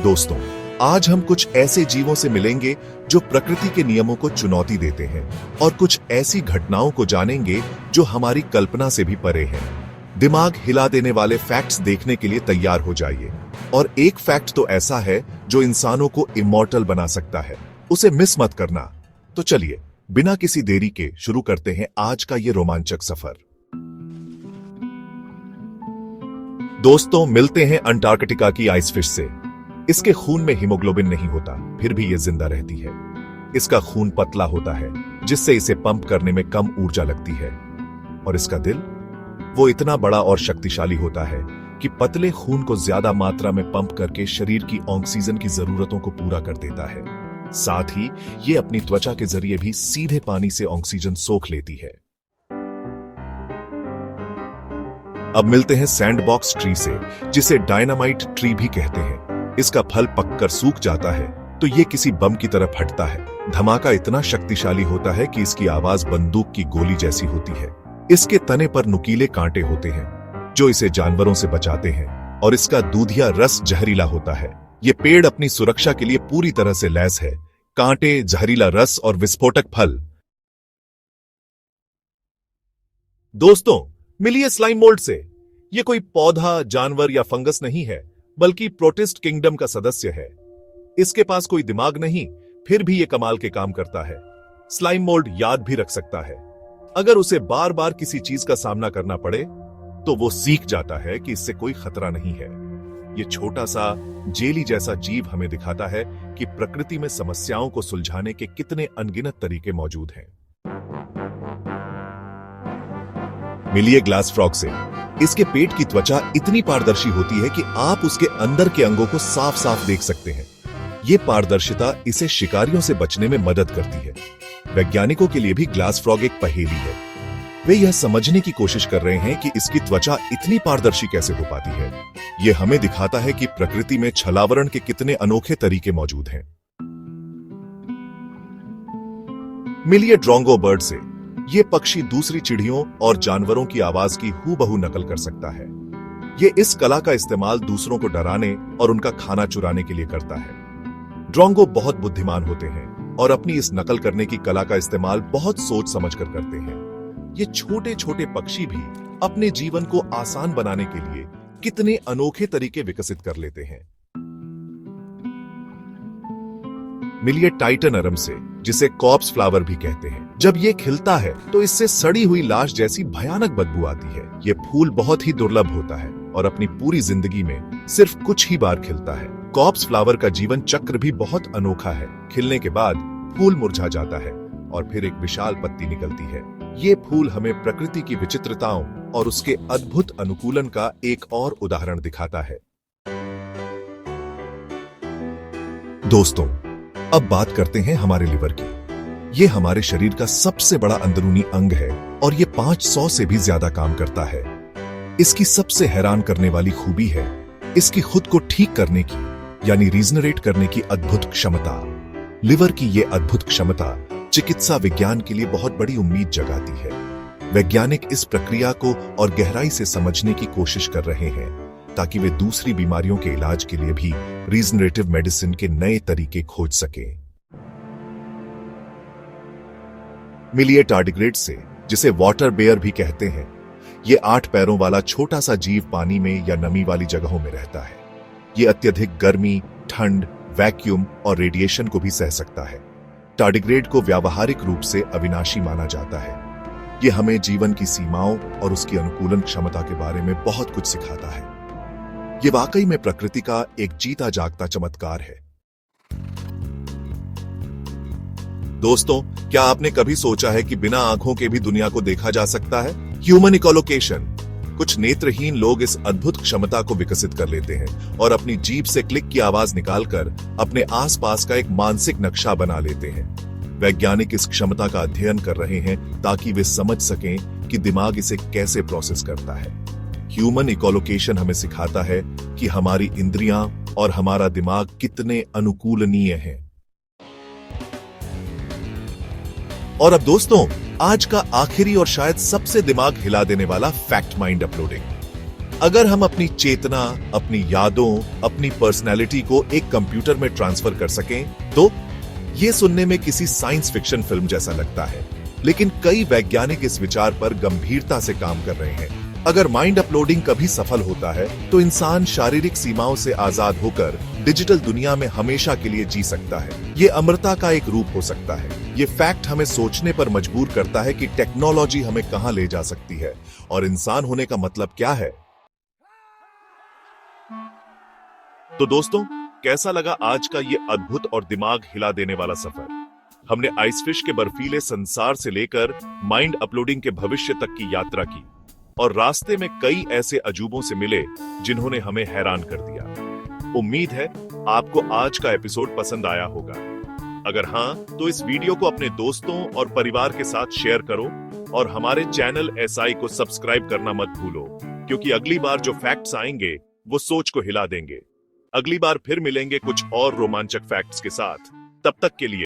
दोस्तों, आज हम कुछ ऐसे जीवों से मिलेंगे जो प्रकृति के नियमों को चुनौती देते हैं और कुछ ऐसी घटनाओं को जानेंगे जो हमारी कल्पना से भी परे हैं। दिमाग हिला देने वाले फैक्ट्स देखने के लिए तैयार हो जाइए। और एक फैक्ट तो ऐसा है जो इंसानों को इमॉर्टल बना सकता है, उसे मिस मत करना। तो चलिए बिना किसी देरी के शुरू करते हैं आज का ये रोमांचक सफर। दोस्तों, मिलते हैं अंटार्कटिका की आइस फिश से। इसके खून में हीमोग्लोबिन नहीं होता, फिर भी ये जिंदा रहती है। इसका खून पतला होता है, जिससे इसे पंप करने में कम ऊर्जा लगती है। और इसका दिल, वो इतना बड़ा और शक्तिशाली होता है कि पतले खून को ज्यादा मात्रा में पंप करके शरीर की ऑक्सीजन की जरूरतों को पूरा कर देता है। साथ ही ये अपनी त्वचा के जरिए भी सीधे पानी से ऑक्सीजन सोख लेती है। अब मिलते हैं सैंडबॉक्स ट्री से, जिसे डायनामाइट ट्री भी कहते हैं। इसका फल पककर सूख जाता है तो ये किसी बम की तरह फटता है। धमाका इतना शक्तिशाली होता है कि इसकी आवाज बंदूक की गोली जैसी होती है। इसके तने पर नुकीले कांटे होते हैं जो इसे जानवरों से बचाते हैं, और इसका दूधिया रस जहरीला होता है। ये पेड़ अपनी सुरक्षा के लिए पूरी तरह से लैस है। कांटे, जहरीला रस और विस्फोटक फल। दोस्तों, मिलिए स्लाइम मोल्ड से। ये कोई पौधा, जानवर या फंगस नहीं है, बल्कि प्रोटिस्ट किंगडम का सदस्य है। इसके पास कोई दिमाग नहीं, फिर भी ये कमाल के काम करता है। स्लाइम मोल्ड याद भी रख सकता है। अगर उसे बार बार किसी चीज का सामना करना पड़े तो वो सीख जाता है कि इससे कोई खतरा नहीं है। ये छोटा सा जेली जैसा जीव हमें दिखाता है कि प्रकृति में समस्याओं को सुलझाने के कितने अनगिनत तरीके मौजूद हैं। मिलिए ग्लास फ्रॉग से। इसके पेट की त्वचा इतनी पारदर्शी होती है कि आप उसके अंदर के अंगों को साफ साफ देख सकते हैं। ये पारदर्शिता इसे शिकारियों से बचने में मदद करती है। वैज्ञानिकों के लिए भी ग्लास फ्रॉग एक पहेली है। वे यह समझने की कोशिश कर रहे हैं कि इसकी त्वचा इतनी पारदर्शी कैसे हो पाती है। यह हमें दिखाता है कि प्रकृति में छलावरण के कितने अनोखे तरीके मौजूद हैं। मिलिए ड्रोंगो बर्ड से। ये पक्षी दूसरी चिड़ियों और जानवरों की आवाज की हूबहू नकल कर सकता है। ये इस कला का इस्तेमाल दूसरों को डराने और उनका खाना चुराने के लिए करता है। ड्रोंगो बहुत बुद्धिमान होते हैं और अपनी इस नकल करने की कला का इस्तेमाल बहुत सोच समझकर करते हैं। ये छोटे छोटे पक्षी भी अपने जीवन को आसान बनाने के लिए कितने अनोखे तरीके विकसित कर लेते हैं। मिलिए टाइटन अरम से, जिसे कॉर्प्स फ्लावर भी कहते हैं। जब ये खिलता है तो इससे सड़ी हुई लाश जैसी भयानक बदबू आती है। ये फूल बहुत ही दुर्लभ होता है और अपनी पूरी जिंदगी में सिर्फ कुछ ही बार खिलता है। कॉर्प्स फ्लावर का जीवन चक्र भी बहुत अनोखा है। खिलने के बाद फूल मुरझा जाता है और फिर एक विशाल पत्ती निकलती है। ये फूल हमें प्रकृति की विचित्रताओं और उसके अद्भुत अनुकूलन का एक और उदाहरण दिखाता है। दोस्तों, अब बात करते हैं हमारे लिवर की। ये हमारे शरीर का सबसे बड़ा अंदरूनी अंग है और ये 500 से भी ज्यादा काम करता है। इसकी सबसे हैरान करने वाली खूबी है इसकी खुद को ठीक करने की, यानी रीजनरेट करने की अद्भुत क्षमता। लिवर की ये अद्भुत क्षमता चिकित्सा विज्ञान के लिए बहुत बड़ी उम्मीद जगाती है। वैज्ञानिक इस प्रक्रिया को और गहराई से समझने की कोशिश कर रहे हैं ताकि वे दूसरी बीमारियों के इलाज के लिए भी रीजनरेटिव मेडिसिन के नए तरीके खोज सकें। मिलिए टार्डिग्रेड से, जिसे वाटर बेयर भी कहते हैं। ये 8 पैरों वाला छोटा सा जीव पानी में या नमी वाली जगहों में रहता है। ये अत्यधिक गर्मी, ठंड, वैक्यूम और रेडिएशन को भी सह सकता है। टार्डिग्रेड को व्यावहारिक रूप से अविनाशी माना जाता है। ये हमें जीवन की सीमाओं और उसकी अनुकूलन क्षमता के बारे में बहुत कुछ सिखाता है। ये वाकई में प्रकृति का एक जीता जागता चमत्कार है। दोस्तों, क्या आपने कभी सोचा है कि बिना आंखों के भी दुनिया को देखा जा सकता है? Human echolocation. कुछ नेत्रहीन लोग इस अद्भुत क्षमता को विकसित कर लेते हैं और अपनी जीभ से क्लिक की आवाज निकालकर अपने आसपास का एक मानसिक नक्शा बना लेते हैं। वैज्ञानिक इस क्षमता का अध्ययन कर रहे हैं ताकि वे समझ सकें कि दिमाग इसे कैसे प्रोसेस करता है। ह्यूमन इकोलोकेशन हमें सिखाता है कि हमारी इंद्रियां और हमारा दिमाग कितने अनुकूलनीय हैं। और अब दोस्तों, आज का आखिरी और शायद सबसे दिमाग हिला देने वाला फैक्ट माइंड अपलोडिंग। अगर हम अपनी चेतना, अपनी यादों, अपनी पर्सनैलिटी को एक कंप्यूटर में ट्रांसफर कर सकें, तो ये सुनने में किसी साइंस फिक्शन फिल्म जैसा लगता है, लेकिन कई वैज्ञानिक इस विचार पर गंभीरता से काम कर रहे हैं। अगर माइंड अपलोडिंग कभी सफल होता है, तो इंसान शारीरिक सीमाओं से आजाद होकर डिजिटल दुनिया में हमेशा के लिए जी सकता है। ये अमरता का एक रूप हो सकता है। ये फैक्ट हमें सोचने पर मजबूर करता है कि टेक्नोलॉजी हमें कहां ले जा सकती है और इंसान होने का मतलब क्या है। तो दोस्तों, कैसा लगा आज का ये अद्भुत और दिमाग हिला देने वाला सफर? हमने आइसफिश के बर्फीले संसार से लेकर माइंड अपलोडिंग के भविष्य तक की यात्रा की और रास्ते में कई ऐसे अजूबों से मिले जिन्होंने हमें हैरान कर दिया। उम्मीद है आपको आज का एपिसोड पसंद आया होगा। अगर हां, तो इस वीडियो को अपने दोस्तों और परिवार के साथ शेयर करो और हमारे चैनल एसआई को सब्सक्राइब करना मत भूलो, क्योंकि अगली बार जो फैक्ट्स आएंगे वो सोच को हिला देंगे। अगली बार फिर मिलेंगे कुछ और रोमांचक फैक्ट्स के साथ। तब तक के लिए